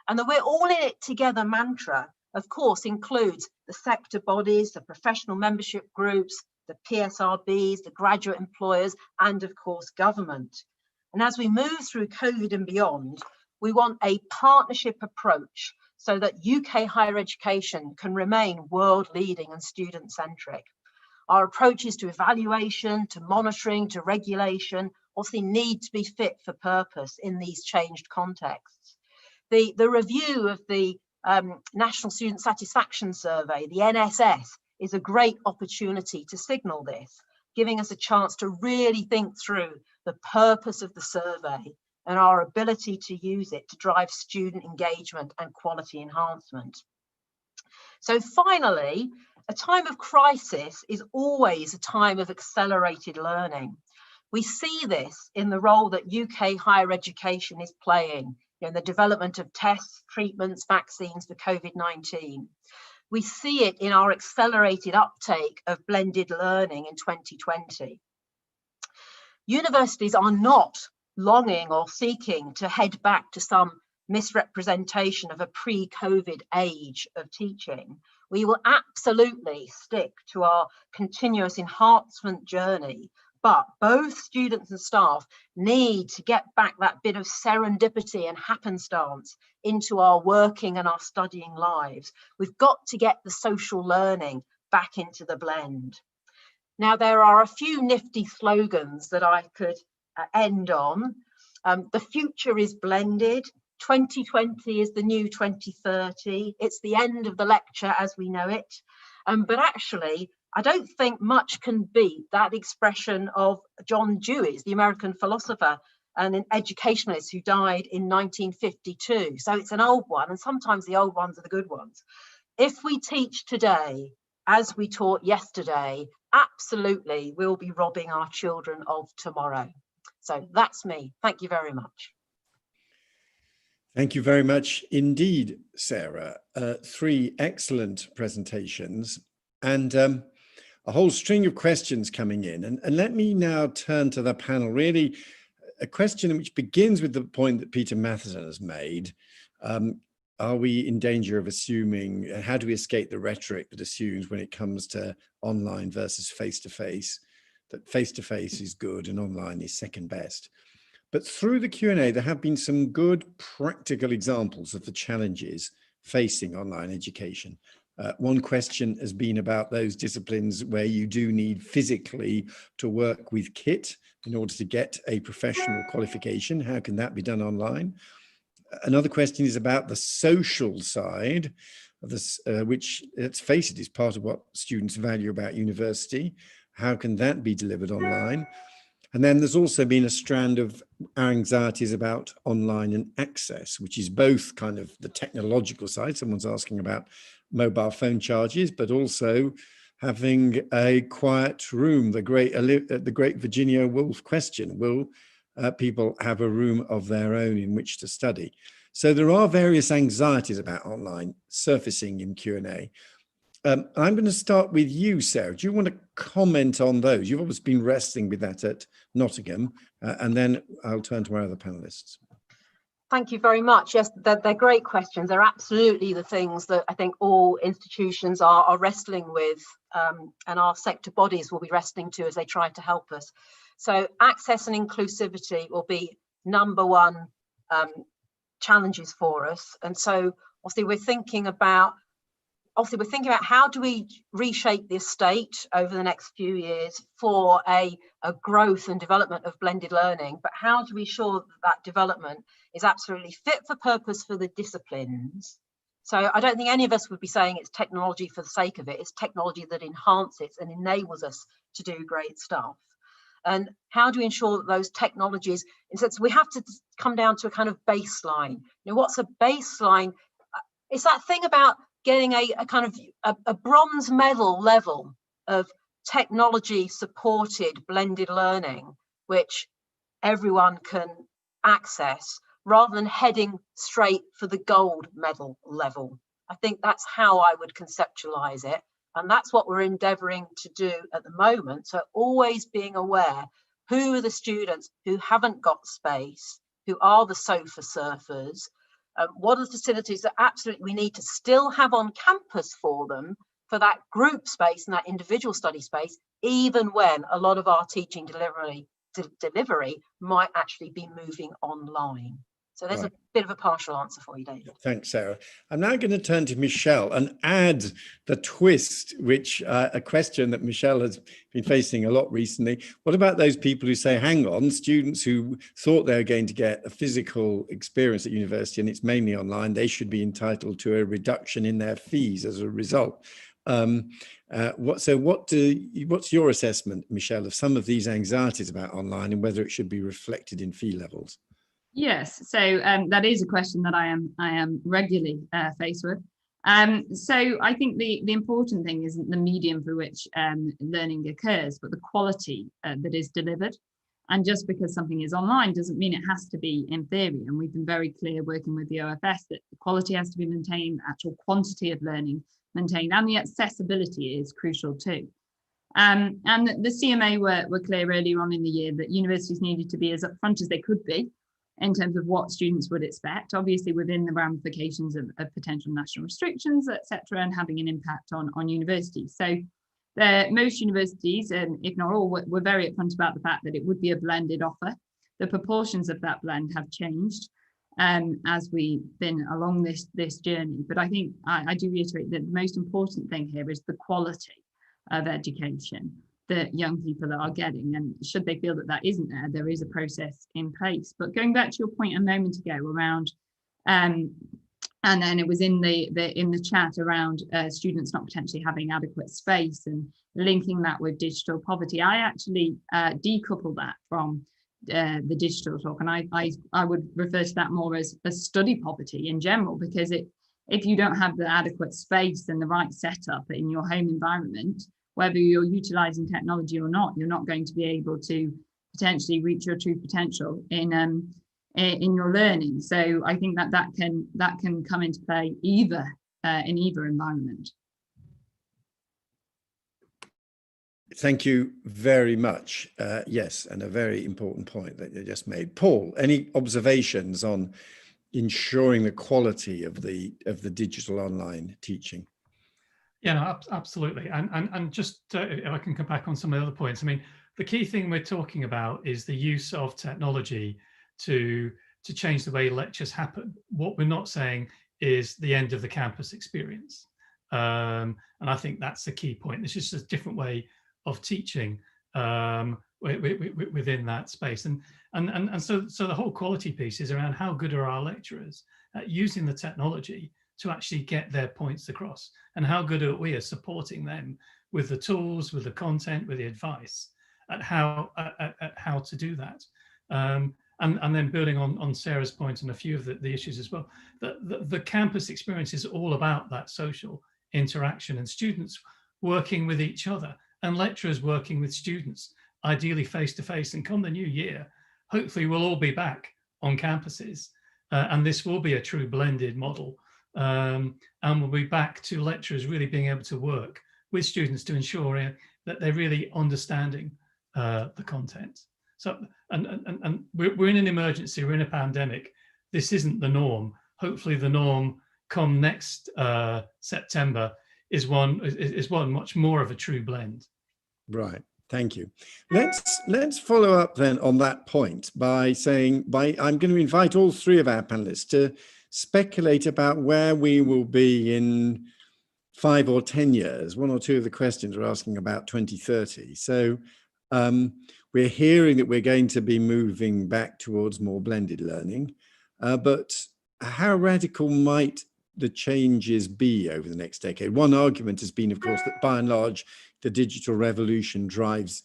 And the "we're all in it together" mantra, of course, includes the sector bodies, the professional membership groups, the PSRBs, the graduate employers, and of course, government. And as we move through COVID and beyond, we want a partnership approach so that UK higher education can remain world leading and student centric. Our approaches to evaluation, to monitoring, to regulation, obviously need to be fit for purpose in these changed contexts. The review of the National Student Satisfaction Survey, the NSS, is a great opportunity to signal this, giving us a chance to really think through the purpose of the survey and our ability to use it to drive student engagement and quality enhancement. So finally, a time of crisis is always a time of accelerated learning. We see this in the role that UK higher education is playing in the development of tests, treatments, vaccines for COVID-19. we see it in our accelerated uptake of blended learning in 2020. Universities are not longing or seeking to head back to some misrepresentation of a pre-COVID age of teaching. We will absolutely stick to our continuous enhancement journey, but both students and staff need to get back that bit of serendipity and happenstance into our working and our studying lives. We've got to get the social learning back into the blend. Now, there are a few nifty slogans that I could end on. The future is blended. 2020 is the new 2030. It's the end of the lecture as we know it. But actually, I don't think much can beat that expression of John Dewey's, the American philosopher and an educationalist who died in 1952. So it's an old one, and sometimes the old ones are the good ones. If we teach today as we taught yesterday, absolutely we'll be robbing our children of tomorrow. So that's me. Thank you very much. Thank you very much indeed, Sarah. 3 excellent presentations and a whole string of questions coming in. And let me now turn to the panel, really a question which begins with the point that Peter Matheson has made. Are we in danger of assuming, how do we escape the rhetoric that assumes when it comes to online versus face-to-face, that face-to-face is good and online is second best? But through the Q&A, there have been some good practical examples of the challenges facing online education. One question has been about those disciplines where you do need physically to work with kit in order to get a professional qualification. How can that be done online? Another question is about the social side of this, which, let's face it, is part of what students value about university. How can that be delivered online? And then there's also been a strand of our anxieties about online and access, which is both kind of the technological side. Someone's asking about mobile phone charges, but also having a quiet room, the great Virginia Woolf question. Will people have a room of their own in which to study? So there are various anxieties about online surfacing in Q&A. I'm going to start with you, Sarah. Do you want to comment on those? You've always been wrestling with that at Nottingham, and then I'll turn to my other panelists. Thank you very much. Yes, they're great questions. They're absolutely the things that I think all institutions are wrestling with, and our sector bodies will be wrestling to as they try to help us. So access and inclusivity will be #1 challenges for us. And so obviously we're thinking about how do we reshape the estate over the next few years for a growth and development of blended learning, but how do we ensure that that development is absolutely fit for purpose for the disciplines? So I don't think any of us would be saying it's technology for the sake of it. It's technology that enhances and enables us to do great stuff. And how do we ensure that those technologies, instead, so we have to come down to a kind of baseline. You know, what's a baseline? It's that thing about getting a kind of a bronze medal level of technology supported blended learning, which everyone can access, rather than heading straight for the gold medal level. I think that's how I would conceptualize it. And that's what we're endeavoring to do at the moment. So always being aware, who are the students who haven't got space, who are the sofa surfers, what are the facilities that absolutely we need to still have on campus for them, for that group space and that individual study space, even when a lot of our teaching delivery might actually be moving online. So there's a bit of a partial answer for you, David. Thanks, Sarah. I'm now going to turn to Michelle and add the twist, which a question that Michelle has been facing a lot recently. What about those people who say, hang on, students who thought they were going to get a physical experience at university and it's mainly online, they should be entitled to a reduction in their fees as a result. What's your assessment, Michelle, of some of these anxieties about online and whether it should be reflected in fee levels? Yes, so that is a question that I am regularly faced with. So I think the important thing isn't the medium for which learning occurs, but the quality that is delivered. And just because something is online doesn't mean it has to be in theory. And we've been very clear working with the OFS that the quality has to be maintained, actual quantity of learning maintained, and the accessibility is crucial too. And the CMA were clear earlier on in the year that universities needed to be as upfront as they could be in terms of what students would expect, obviously within the ramifications of potential national restrictions, etc., and having an impact on universities. So most universities, if not all, were very upfront about the fact that it would be a blended offer. The proportions of that blend have changed as we've been along this journey. But I think I do reiterate that the most important thing here is the quality of education that young people are getting, and should they feel that that isn't there is a process in place. But going back to your point a moment ago around and then it was in the chat around students not potentially having adequate space and linking that with digital poverty, I actually decouple that from the digital talk, and I would refer to that more as study poverty in general, because if you don't have the adequate space and the right setup in your home environment, whether you're utilizing technology or not, you're not going to be able to potentially reach your true potential in your learning. So I think that can come into play in either environment. Thank you very much. Yes, and a very important point that you just made. Paul, any observations on ensuring the quality of the digital online teaching? Yeah, no, absolutely. And just if I can come back on some of the other points, I mean, the key thing we're talking about is the use of technology to change the way lectures happen. What we're not saying is the end of the campus experience. And I think that's the key point. It's just a different way of teaching within that space. And so the whole quality piece is around how good are our lecturers at using the technology to actually get their points across, and how good are we at supporting them with the tools, with the content, with the advice at how to do that. And then building on Sarah's point and a few of the issues as well, the campus experience is all about that social interaction and students working with each other and lecturers working with students, ideally face-to-face. And come the new year, hopefully we'll all be back on campuses and this will be a true blended model. And we'll be back to lecturers really being able to work with students to ensure that they're really understanding the content. So, and we're in an emergency, we're in a pandemic. This isn't the norm. Hopefully the norm come next September is one much more of a true blend. Right. Thank you. Let's follow up then on that point by saying, I'm going to invite all three of our panelists to speculate about where we will be in 5 or 10 years. One or two of the questions are asking about 2030. So we're hearing that we're going to be moving back towards more blended learning, but how radical might the changes be over the next decade? One argument has been, of course, that by and large, the digital revolution drives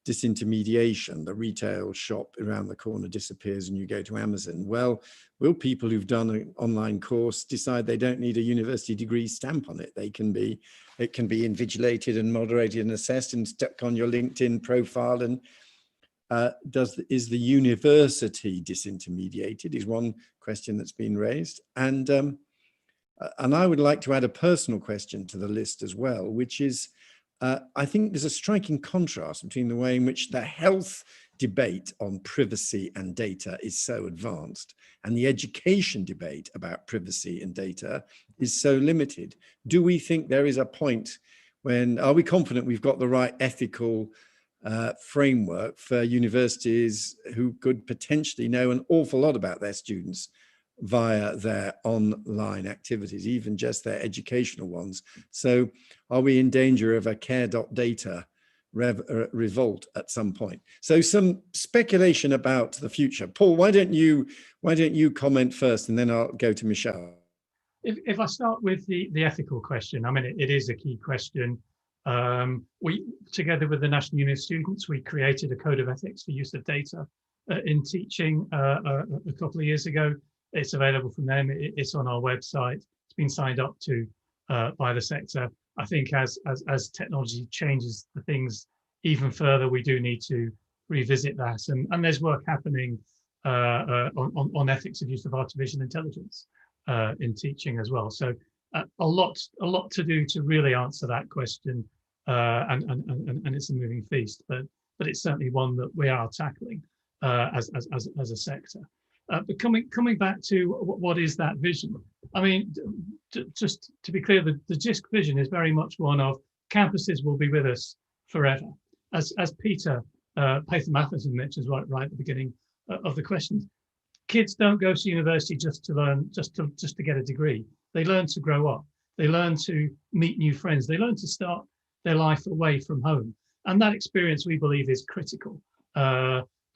disintermediation. The retail shop around the corner disappears and you go to Amazon. Well, will people who've done an online course decide they don't need a university degree stamp on it? It can be invigilated and moderated and assessed and stuck on your LinkedIn profile. And is the university disintermediated is one question that's been raised. And I would like to add a personal question to the list as well, which is, I think there's a striking contrast between the way in which the health debate on privacy and data is so advanced and the education debate about privacy and data is so limited. Do we think there is a point when, are we confident we've got the right ethical framework for universities who could potentially know an awful lot about their students via their online activities, even just their educational ones? So are we in danger of a care.data revolt at some point? So some speculation about the future. Paul, why don't you comment first and then I'll go to Michelle. If I start with the ethical question, I mean, it is a key question. We, together with the National Union of Students, we created a code of ethics for use of data in teaching a couple of years ago. It's available from them. It's on our website. It's been signed up to by the sector. I think as technology changes the things even further, we do need to revisit that. And there's work happening on ethics of use of artificial intelligence in teaching as well. So a lot to do to really answer that question, and it's a moving feast, but it's certainly one that we are tackling as a sector. But coming back to what is that vision? I mean, just to be clear, the GISC vision is very much one of campuses will be with us forever. As Peter Matheson mentions right at the beginning of the questions, kids don't go to university just to learn, just to get a degree. They learn to grow up. They learn to meet new friends. They learn to start their life away from home, and that experience we believe is critical.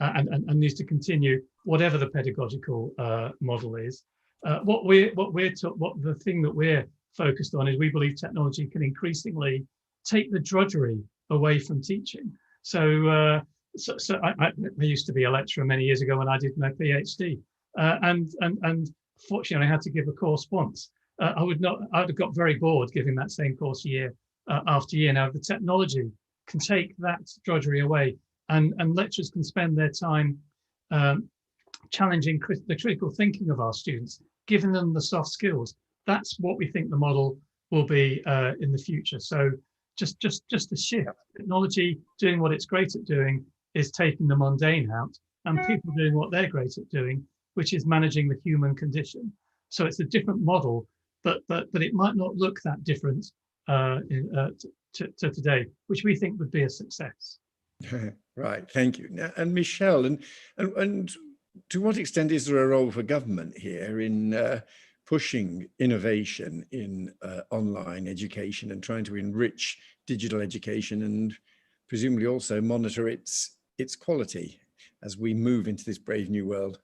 And needs to continue, whatever the pedagogical model is. The thing that we're focused on is we believe technology can increasingly take the drudgery away from teaching. So I used to be a lecturer many years ago when I did my PhD, and fortunately I had to give a course once. I would have got very bored giving that same course year after year. Now the technology can take that drudgery away. And lecturers can spend their time challenging the critical thinking of our students, giving them the soft skills. That's what we think the model will be in the future. So just a shift. Technology doing what it's great at doing is taking the mundane out, and people doing what they're great at doing, which is managing the human condition. So it's a different model, but it might not look that different to today, which we think would be a success. Right, thank you. Now, and Michelle, and to what extent is there a role for government here in pushing innovation in online education and trying to enrich digital education and presumably also monitor its quality as we move into this brave new world?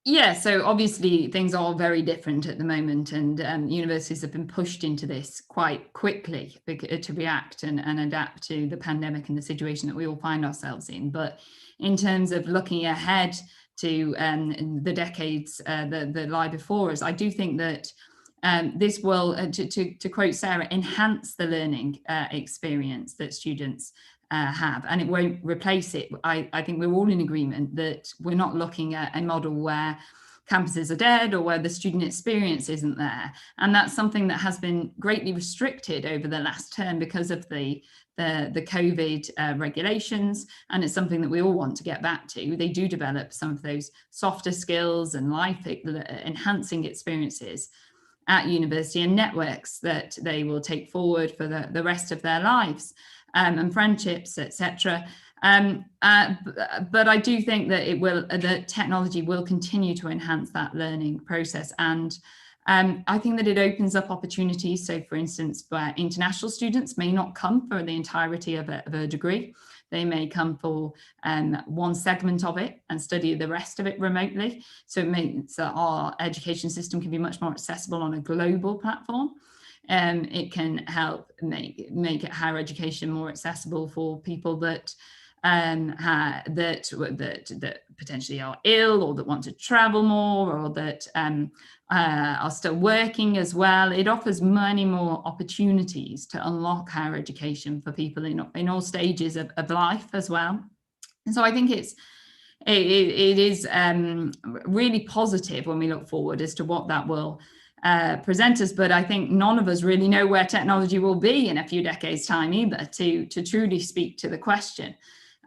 Yeah, so obviously things are very different at the moment, and universities have been pushed into this quite quickly to react and adapt to the pandemic and the situation that we all find ourselves in. But in terms of looking ahead to the decades that lie before us, I do think that this will, to quote Sarah, enhance the learning experience that students have, and it won't replace it. I think we're all in agreement that we're not looking at a model where campuses are dead or where the student experience isn't there, and that's something that has been greatly restricted over the last term because of the COVID regulations, and it's something that we all want to get back to. They do develop some of those softer skills and life enhancing experiences at university and networks that they will take forward for the rest of their lives. And friendships, etc. But I do think that that technology will continue to enhance that learning process, and I think that it opens up opportunities. So, for instance, where international students may not come for the entirety of a degree, they may come for one segment of it and study the rest of it remotely. So it means that our education system can be much more accessible on a global platform. It can help make higher education more accessible for people that potentially are ill, or that want to travel more, or that are still working as well. It offers many more opportunities to unlock higher education for people in all stages of life as well. And so I think it is really positive when we look forward as to what that will present us, but I think none of us really know where technology will be in a few decades' time either to truly speak to the question.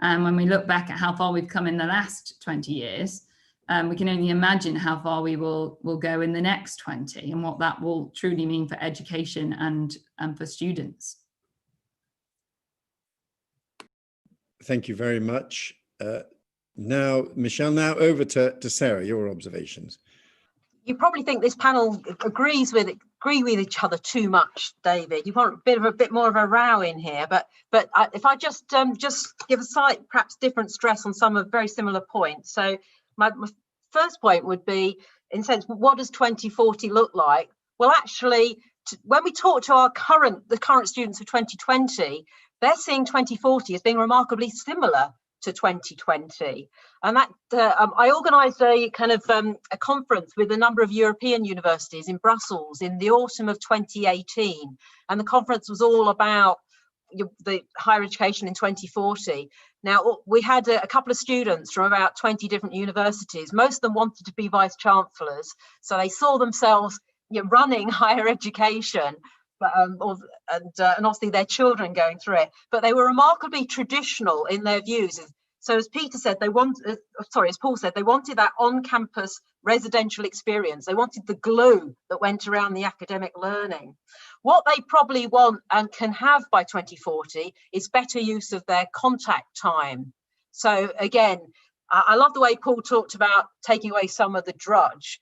And when we look back at how far we've come in the last 20 years, we can only imagine how far we will go in the next 20 and what that will truly mean for education and for students. Thank you very much. Now, Michelle, now over to Sarah, your observations. You probably think this panel agree with each other too much, David. You want a bit more of a row in here, but if I just give a slight, perhaps different stress on some of very similar points. So my first point would be, in a sense, what does 2040 look like? Well, actually, when we talk to the current students of 2020, they're seeing 2040 as being remarkably similar to 2020, and that I organised a kind of a conference with a number of European universities in Brussels in the autumn of 2018, and the conference was all about the higher education in 2040. Now, we had a couple of students from about 20 different universities. Most of them wanted to be vice chancellors, so they saw themselves running higher education, but and obviously their children going through it. But they were remarkably traditional in their views. So as Peter said, as Paul said, they wanted that on-campus residential experience. They wanted the glue that went around the academic learning. What they probably want and can have by 2040 is better use of their contact time. So again, I love the way Paul talked about taking away some of the drudge.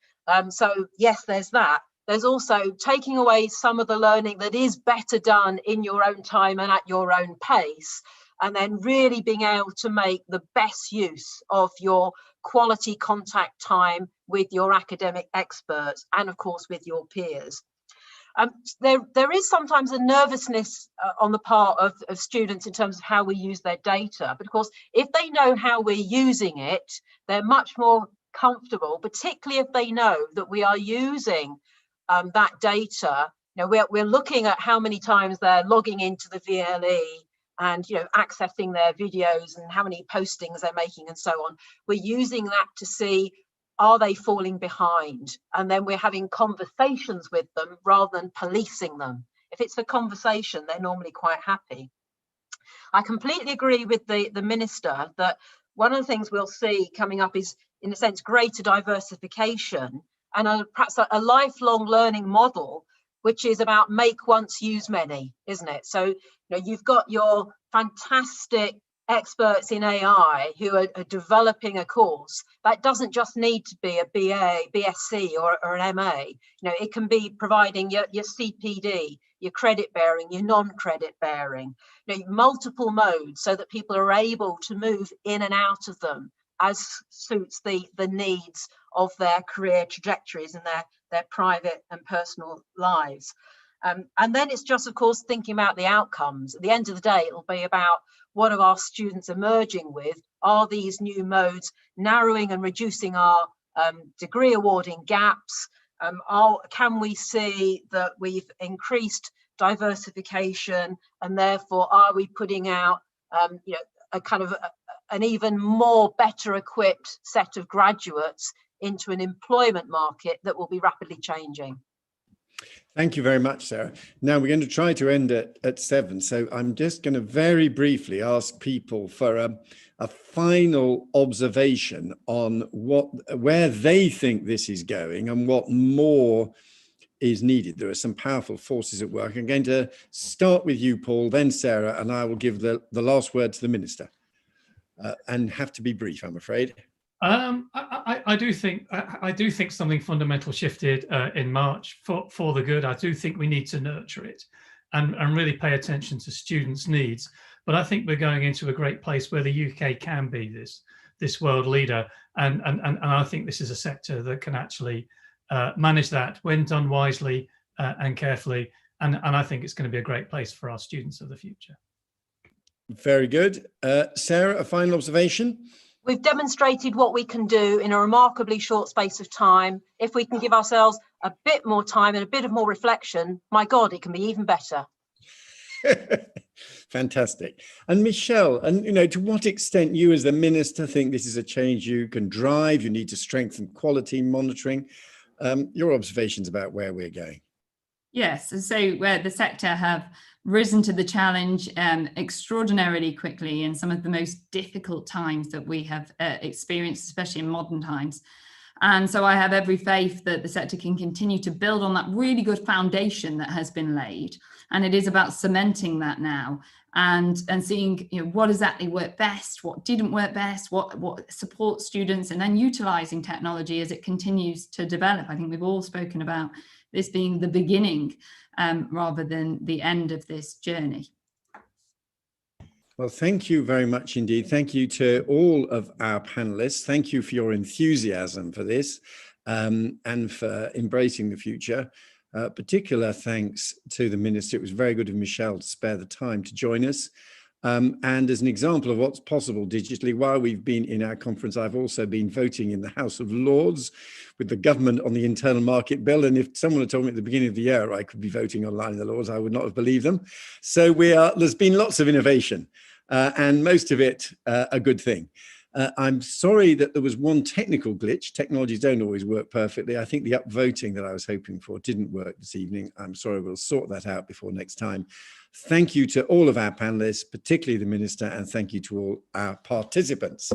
So yes, there's that. There's also taking away some of the learning that is better done in your own time and at your own pace, and then really being able to make the best use of your quality contact time with your academic experts and of course with your peers. There is sometimes a nervousness on the part of students in terms of how we use their data, but of course if they know how we're using it, they're much more comfortable, particularly if they know that we are using that data. We're looking at how many times they're logging into the VLE and accessing their videos and how many postings they're making and so on. We're using that to see, are they falling behind? And then we're having conversations with them rather than policing them. If it's a conversation, they're normally quite happy. I completely agree with the Minister that one of the things we'll see coming up is, in a sense, greater diversification and perhaps a lifelong learning model, which is about make once, use many, isn't it? So you've got your fantastic experts in AI who are developing a course that doesn't just need to be a BA, BSc or an MA. It can be providing your CPD, your credit bearing, your non-credit bearing, multiple modes so that people are able to move in and out of them as suits the needs of their career trajectories and their private and personal lives. And then it's just, of course, thinking about the outcomes. At the end of the day, it'll be about what are our students emerging with? Are these new modes narrowing and reducing our degree awarding gaps? Can we see that we've increased diversification, and therefore are we putting out a kind of an even more better equipped set of graduates into an employment market that will be rapidly changing? Thank you very much, Sarah. Now we're going to try to end at 7. So I'm just going to very briefly ask people for a final observation on where they think this is going and what more is needed. There are some powerful forces at work. I'm going to start with you, Paul, then Sarah, and I will give the last word to the Minister. And have to be brief, I'm afraid. I do think something fundamental shifted in March for the good. I do think we need to nurture it and really pay attention to students' needs. But I think we're going into a great place where the UK can be this world leader, and I think this is a sector that can actually manage that when done wisely and carefully. And I think it's going to be a great place for our students of the future. Very good. Sarah, a final observation? We've demonstrated what we can do in a remarkably short space of time. If we can give ourselves a bit more time and a bit of more reflection, my God, it can be even better. Fantastic. And Michelle, and to what extent you as the Minister think this is a change you can drive, you need to strengthen quality monitoring, your observations about where we're going? Yes, so where the sector have risen to the challenge extraordinarily quickly in some of the most difficult times that we have experienced, especially in modern times. And so I have every faith that the sector can continue to build on that really good foundation that has been laid. And it is about cementing that now and seeing what exactly worked best, what didn't work best, what supports students, and then utilising technology as it continues to develop. I think we've all spoken about this being the beginning rather than the end of this journey. Well, thank you very much indeed. Thank you to all of our panelists. Thank you for your enthusiasm for this and for embracing the future. Particular thanks to the Minister. It was very good of Michelle to spare the time to join us. And as an example of what's possible digitally, while we've been in our conference, I've also been voting in the House of Lords with the government on the internal market bill. And if someone had told me at the beginning of the year I could be voting online in the Lords, I would not have believed them. So there's been lots of innovation and most of it a good thing. I'm sorry that there was one technical glitch. Technologies don't always work perfectly. I think the upvoting that I was hoping for didn't work this evening. I'm sorry, we'll sort that out before next time. Thank you to all of our panelists, particularly the Minister, and thank you to all our participants.